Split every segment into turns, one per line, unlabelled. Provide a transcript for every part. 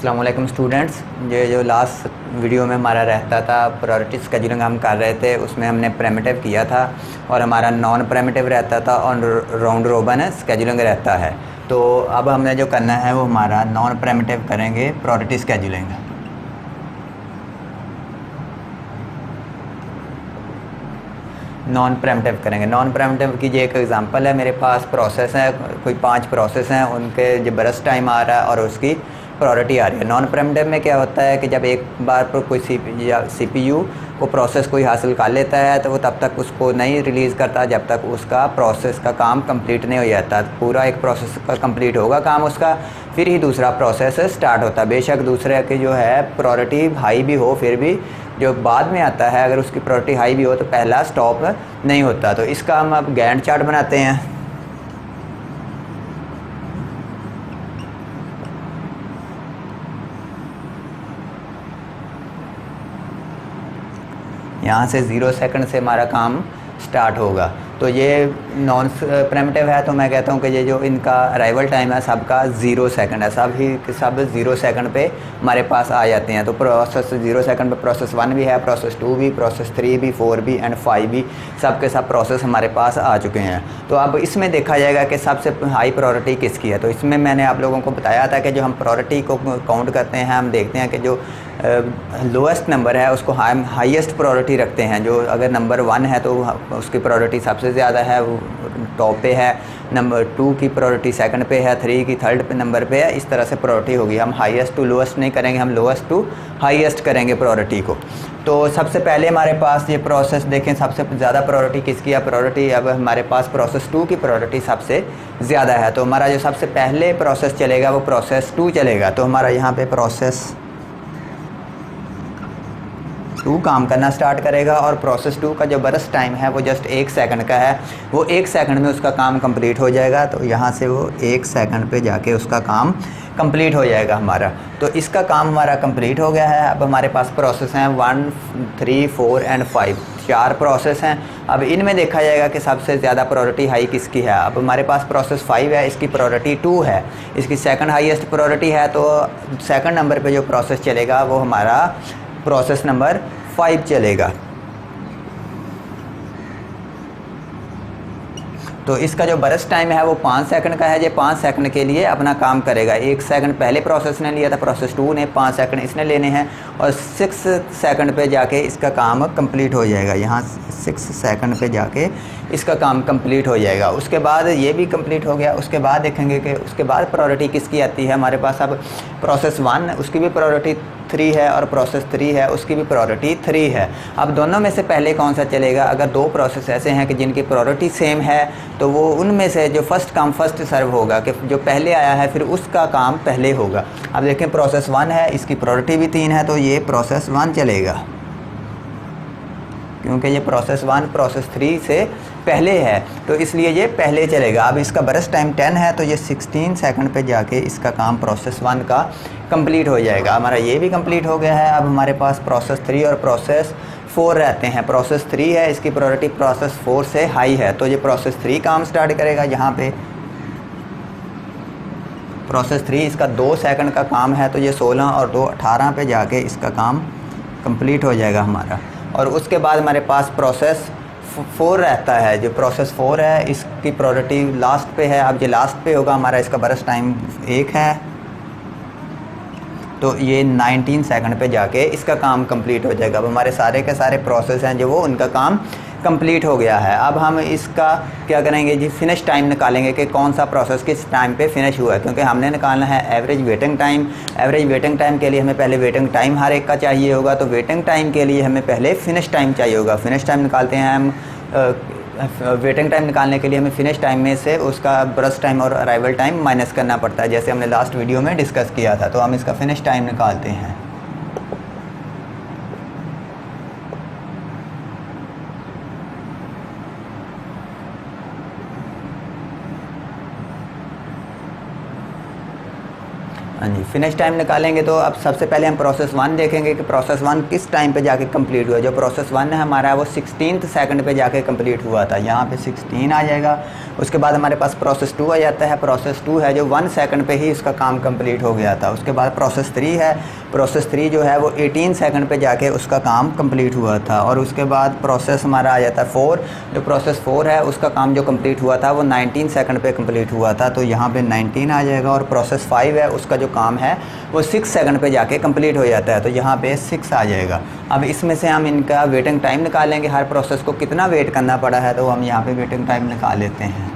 अस्सलाम वालेकुम स्टूडेंट्स। ये जो लास्ट वीडियो में हमारा रहता था प्रायोरिटी स्केजुलिंग हम कर रहे थे, उसमें हमने प्रिमिटिव किया था और हमारा नॉन प्रिमिटिव रहता था और राउंड रोबन स्केजुलिंग रहता है। तो अब हमने जो करना है वो हमारा नॉन प्रिमिटिव करेंगे प्रायोरिटी स्केजुलिंग। नॉन प्रिमिटिव करेंगे। नॉन प्रिमिटिव की ये एक एग्जांपल है, मेरे पास प्रोसेस है, कोई 5 प्रोसेस हैं, उनके जो बरस्ट टाइम आ रहा है और उसकी प्रायोरिटी आ रही है। नॉन प्रिमिटिव में क्या होता है कि जब एक बार पर कोई सीपीयू को प्रोसेस कोई हासिल कर लेता है तो वो तब तक उसको नहीं रिलीज़ करता जब तक उसका प्रोसेस का काम कंप्लीट नहीं हो जाता। पूरा एक प्रोसेस का कंप्लीट होगा काम उसका, फिर ही दूसरा प्रोसेस स्टार्ट होता है। बेशक दूसरे की जो है प्रायोरिटी हाई भी हो, फिर भी जो बाद में आता है अगर उसकी प्रायोरिटी हाई भी हो तो पहला स्टॉप नहीं होता। तो इसका हम अब गैंट चार्ट बनाते हैं। यहाँ से 0 सेकंड से हमारा काम स्टार्ट होगा। तो ये नॉन प्रिमिटिव है, तो मैं कहता हूँ कि ये जो इनका अराइवल टाइम है सबका 0 सेकंड है। सब 0 सेकंड पे हमारे पास आ जाते हैं। तो प्रोसेस 0 सेकंड पे प्रोसेस 1 भी है, प्रोसेस 2 भी, प्रोसेस 3 भी, 4 भी एंड 5 भी, सब के सब प्रोसेस हमारे पास आ चुके हैं। तो अब इसमें देखा जाएगा कि सबसे हाई प्रायोरिटी किसकी है। तो इसमें मैंने आप लोगों को बताया था कि जो हम प्रायोरिटी को काउंट करते हैं, हम देखते हैं कि जो लोएस्ट नंबर है उसको हाईएस्ट प्रायोरिटी रखते हैं। जो अगर नंबर 1 है तो उसकी प्रायोरिटी सबसे ज़्यादा है, वो टॉप पे है। नंबर 2 की प्रायोरिटी सेकंड पे है, 3 की थर्ड पे नंबर पे है। इस तरह से प्रायोरिटी होगी। हम हाईएस्ट टू लोएस्ट नहीं करेंगे, हम लोएस्ट टू हाईएस्ट करेंगे प्रायोरिटी को। तो सबसे पहले हमारे पास ये प्रोसेस देखें, सबसे ज़्यादा प्रायोरिटी किसकी है। प्रायोरिटी अब हमारे पास प्रोसेस 2 की प्रायोरिटी सबसे ज़्यादा है। तो हमारा जो सबसे पहले प्रोसेस चलेगा वो प्रोसेस 2 चलेगा। तो हमारा यहाँ पे प्रोसेस 2 काम करना स्टार्ट करेगा और प्रोसेस 2 का जो बरस्ट टाइम है वो जस्ट 1 सेकंड का है। वो 1 सेकंड में उसका काम कंप्लीट हो जाएगा। तो यहाँ से वो 1 सेकंड पे जाके उसका काम कंप्लीट हो जाएगा हमारा। तो इसका काम हमारा कंप्लीट हो गया है। अब हमारे पास प्रोसेस हैं 1, 3, 4 एंड 5, 4 प्रोसेस हैं। अब इनमें देखा जाएगा कि सबसे ज़्यादा प्रायोरिटी हाई किसकी है। अब हमारे पास प्रोसेस 5 है, इसकी प्रायोरिटी 2 है, इसकी सेकंड हाईएस्ट प्रायोरिटी है। तो सेकंड नंबर पे जो प्रोसेस चलेगा वो हमारा प्रोसेस नंबर 5 चलेगा। तो इसका जो बरस्ट टाइम है वो 5 सेकंड का है। ये 5 सेकंड के लिए अपना काम करेगा। 1 सेकंड पहले प्रोसेस ने लिया था, प्रोसेस 2 ने, 5 सेकंड इसने लेने हैं और 6 सेकंड पे जाके इसका काम कंप्लीट हो जाएगा। यहाँ 6 सेकंड पे जाके इसका काम कंप्लीट हो जाएगा। उसके बाद ये भी कंप्लीट हो गया। उसके बाद देखेंगे कि उसके बाद प्रायोरिटी किसकी आती है हमारे पास। अब प्रोसेस 1 उसकी भी प्रायोरिटी 3 है और प्रोसेस 3 है उसकी भी प्रायोरिटी 3 है। अब दोनों में से पहले कौन सा चलेगा। अगर 2 प्रोसेस ऐसे हैं कि जिनकी प्रायोरिटी सेम है तो वो उनमें से जो फर्स्ट कम फर्स्ट सर्व होगा, कि जो पहले आया है फिर उसका काम पहले होगा। अब देखें प्रोसेस 1 है, इसकी प्रायोरिटी भी 3 है, तो ये प्रोसेस 1 चलेगा क्योंकि ये प्रोसेस 1 प्रोसेस 3 से पहले है, तो इसलिए ये पहले चलेगा। अब इसका बरस्ट टाइम 10 है, तो ये 16 सेकंड पे जाके इसका काम प्रोसेस 1 का कंप्लीट हो जाएगा। हमारा ये भी कंप्लीट हो गया है। अब हमारे पास प्रोसेस 3 और प्रोसेस 4 रहते हैं। प्रोसेस 3 है, इसकी प्रायोरिटी प्रोसेस 4 से हाई है, तो ये प्रोसेस 3 काम स्टार्ट करेगा। यहाँ पे प्रोसेस 3 इसका 2 सेकंड का काम है, तो ये 16 और 2 18 पे जाके इसका काम कंप्लीट हो जाएगा हमारा। और उसके बाद हमारे पास प्रोसेस 4 रहता है। जो प्रोसेस 4 है इसकी प्रायोरिटी लास्ट पे है। अब ये लास्ट पे होगा हमारा, इसका बरस्ट टाइम 1 है, तो ये 19 सेकंड पे जाके इसका काम कंप्लीट हो जाएगा। अब हमारे सारे के सारे प्रोसेस हैं जो वो उनका काम कंप्लीट हो गया है। अब हम इसका क्या करेंगे जी, फिनिश टाइम निकालेंगे कि कौन सा प्रोसेस किस टाइम पे फिनिश हुआ है, क्योंकि हमने निकालना है average waiting time. Average waiting time के लिए हमें पहले वेटिंग टाइम हर एक का चाहिए होगा, तो वेटिंग टाइम के लिए हमें पहले फिनिश टाइम चाहिए होगा। फिनिश टाइम निकालते हैं हम। वेटिंग टाइम निकालने के लिए हमें फिनिश टाइम में से उसका बरस्ट टाइम और अराइवल टाइम माइनस करना पड़ता है, जैसे हमने लास्ट वीडियो में डिस्कस किया था। तो हम इसका फिनिश टाइम निकालते हैं। हाँ जी, फिनिश टाइम निकालेंगे तो अब सबसे पहले हम प्रोसेस 1 देखेंगे कि प्रोसेस 1 किस टाइम पे जाके कंप्लीट हुआ। जो प्रोसेस 1 है हमारा वो 16th सेकंड पे जाके कंप्लीट हुआ था, यहाँ पे 16 आ जाएगा। उसके बाद हमारे पास प्रोसेस 2 आ जाता है। प्रोसेस 2 है जो 1 सेकंड पे ही इसका काम कंप्लीट हो गया था। उसके बाद प्रोसेस 3 है। प्रोसेस 3 जो है वो 18 सेकंड पे जाके उसका काम कंप्लीट हुआ था। और उसके बाद प्रोसेस हमारा आ जाता है 4। जो प्रोसेस 4 है उसका काम जो कंप्लीट हुआ था वो 19 सेकंड पे कंप्लीट हुआ था, तो यहाँ पे 19 आ जाएगा। और प्रोसेस 5 है उसका जो काम है वो 6 सेकंड पे जाके कंप्लीट हो जाता है, तो यहाँ पे 6 आ जाएगा। अब इसमें से हम इनका वेटिंग टाइम निकालेंगे, हर प्रोसेस को कितना वेट करना पड़ा है, तो हम यहाँ पे वेटिंग टाइम निकाल लेते हैं।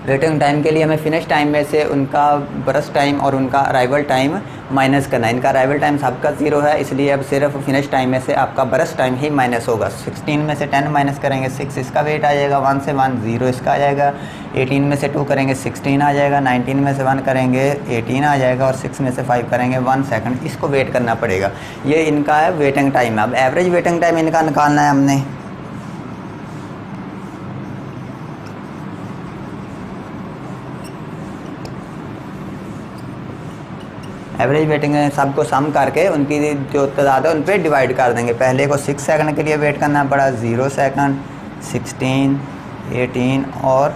वेटिंग टाइम के लिए हमें फिनिश टाइम में से उनका बरस टाइम और उनका अराइवल टाइम माइनस करना है। इनका अराइवल टाइम सबका 0 है, इसलिए अब सिर्फ फिनिश टाइम में से आपका बरस टाइम ही माइनस होगा। 16 में से 10 माइनस करेंगे 6 इसका वेट आ जाएगा, 1 से 1 0 इसका आ जाएगा। 18 में से 2 करेंगे 16 आ जाएगा, 19 में से 1 करेंगे 18 आ जाएगा, और 6 में से 5 करेंगे 1 सेकंड। इसको वेट करना पड़ेगा। ये इनका है वेटिंग टाइम। अब एवरेज वेटिंग टाइम इनका निकालना है हमने। एवरेज वेटिंग सबको सम करके उनकी जो तादाद है उन पर डिवाइड कर देंगे। पहले को 6 सेकंड के लिए वेट करना पड़ा, 0 सेकंड, 16, 18 और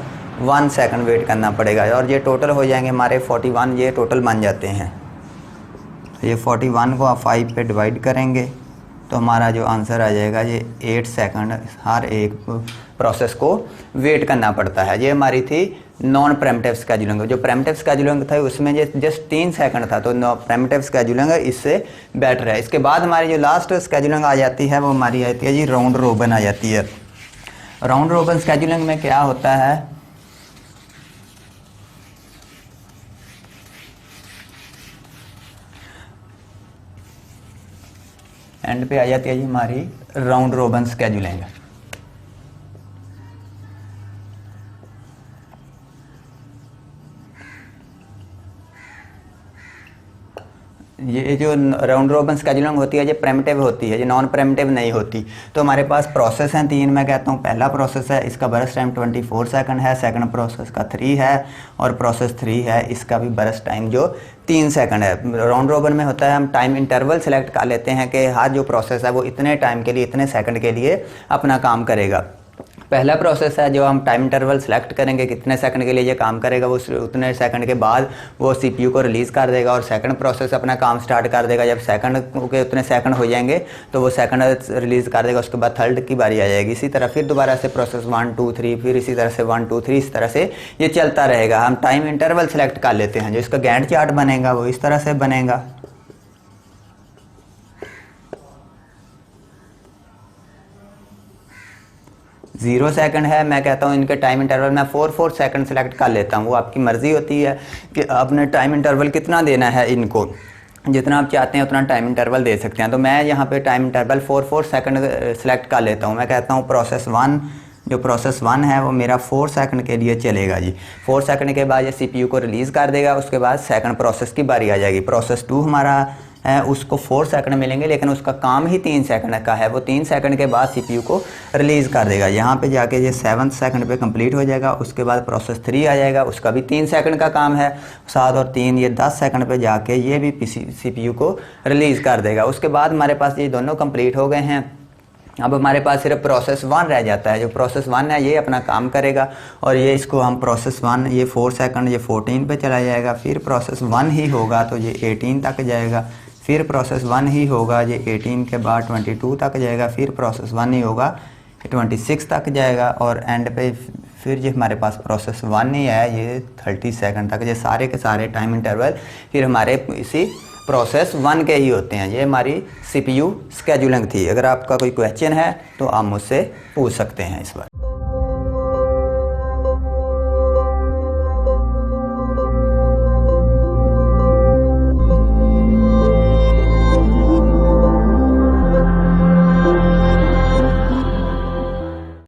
1 सेकंड वेट करना पड़ेगा। और ये टोटल हो जाएंगे हमारे 41, ये टोटल बन जाते हैं। ये 41 को आप 5 पे डिवाइड करेंगे तो हमारा जो आंसर आ जाएगा ये 8 सेकंड हर एक प्रोसेस को वेट करना पड़ता है। ये हमारी थी नॉन प्रेम्पटिव स्केजुलिंग। जो प्रेम्पटिव स्केजुलिंग था उसमें जस्ट 3 सेकंड था, तो प्रेम्पटिव स्केजुलिंग इससे बेटर है। इसके बाद हमारी जो लास्ट स्केजुलिंग आ जाती है वो हमारी आती है जी राउंड रोबन आ जाती है। राउंड रोबन स्केजुलिंग में क्या होता है, एंड पे आ जाती है जी हमारी राउंड रोबन स्केजुलिंग। ये जो राउंड रोबन स्केजुलिंग होती है ये प्रेमिटिव होती है, ये नॉन प्रेमिटिव नहीं होती। तो हमारे पास प्रोसेस हैं 3, मैं कहता हूँ। पहला प्रोसेस है, इसका बरस टाइम 24 सेकंड है। सेकंड प्रोसेस का 3 है, और प्रोसेस 3 है, इसका भी बरस टाइम जो 3 सेकंड है। राउंड रोबन में होता है हम टाइम इंटरवल सेलेक्ट कर लेते हैं कि हर जो प्रोसेस है वो इतने टाइम के लिए, इतने सेकंड के लिए अपना काम करेगा। पहला प्रोसेस है जो हम टाइम इंटरवल सेलेक्ट करेंगे कितने सेकंड के लिए ये काम करेगा, वो उतने सेकंड के बाद वो सीपीयू को रिलीज़ कर देगा, और सेकंड प्रोसेस अपना काम स्टार्ट कर देगा। जब सेकंड के उतने सेकंड हो जाएंगे तो वो सेकंड रिलीज़ कर देगा। उसके बाद थर्ड की बारी आ जाएगी। इसी तरह फिर दोबारा से प्रोसेस 1 2 3, फिर इसी तरह से 1 2 3, इस तरह से ये चलता रहेगा। हम टाइम इंटरवल सेलेक्ट कर लेते हैं। जो इसका गैंट चार्ट बनेगा वो इस तरह से बनेगा। 0 सेकंड है, मैं कहता हूँ इनके टाइम इंटरवल मैं 4 सेकंड सेलेक्ट कर लेता हूँ। वो आपकी मर्ज़ी होती है कि आपने टाइम इंटरवल कितना देना है इनको। जितना आप चाहते हैं उतना टाइम इंटरवल दे सकते हैं। तो मैं यहाँ पे टाइम इंटरवल 4 सेकंड सेलेक्ट कर लेता हूँ। मैं कहता हूँ प्रोसेस 1, जो प्रोसेस 1 है वो मेरा 4 सेकंड के लिए चलेगा जी। 4 सेकंड के बाद ये सीपीयू को रिलीज़ कर देगा। उसके बाद सेकंड प्रोसेस की बारी आ जाएगी। प्रोसेस 2 हमारा है, उसको 4 सेकंड मिलेंगे, लेकिन उसका काम ही 3 सेकंड का है। वो 3 सेकंड के बाद सीपीयू को रिलीज़ कर देगा। यहाँ पे जाके ये 7 सेकंड पे कंप्लीट हो जाएगा। उसके बाद प्रोसेस 3 आ जाएगा, उसका भी 3 सेकंड का काम है। 7 और 3 ये 10 सेकंड पे जाके ये भी सीपीयू को रिलीज़ कर देगा। उसके बाद हमारे पास ये दोनों कंप्लीट हो गए हैं। अब हमारे पास सिर्फ प्रोसेस 1 रह जाता है। जो प्रोसेस 1 है ये अपना काम करेगा, और ये इसको हम प्रोसेस 1 ये 4 सेकंड ये 14 पे चला जाएगा। फिर प्रोसेस 1 ही होगा तो ये 18 तक जाएगा। फिर प्रोसेस 1 ही होगा, ये 18 के बाद 22 तक जाएगा। फिर प्रोसेस 1 ही होगा, 26 तक जाएगा। और एंड पे फिर ये हमारे पास प्रोसेस 1 ही है, ये 30 सेकंड तक। ये सारे के सारे टाइम इंटरवल फिर हमारे इसी प्रोसेस 1 के ही होते हैं। ये हमारी सीपीयू स्केजुलिंग थी। अगर आपका कोई क्वेश्चन है तो आप मुझसे पूछ सकते हैं इस बार।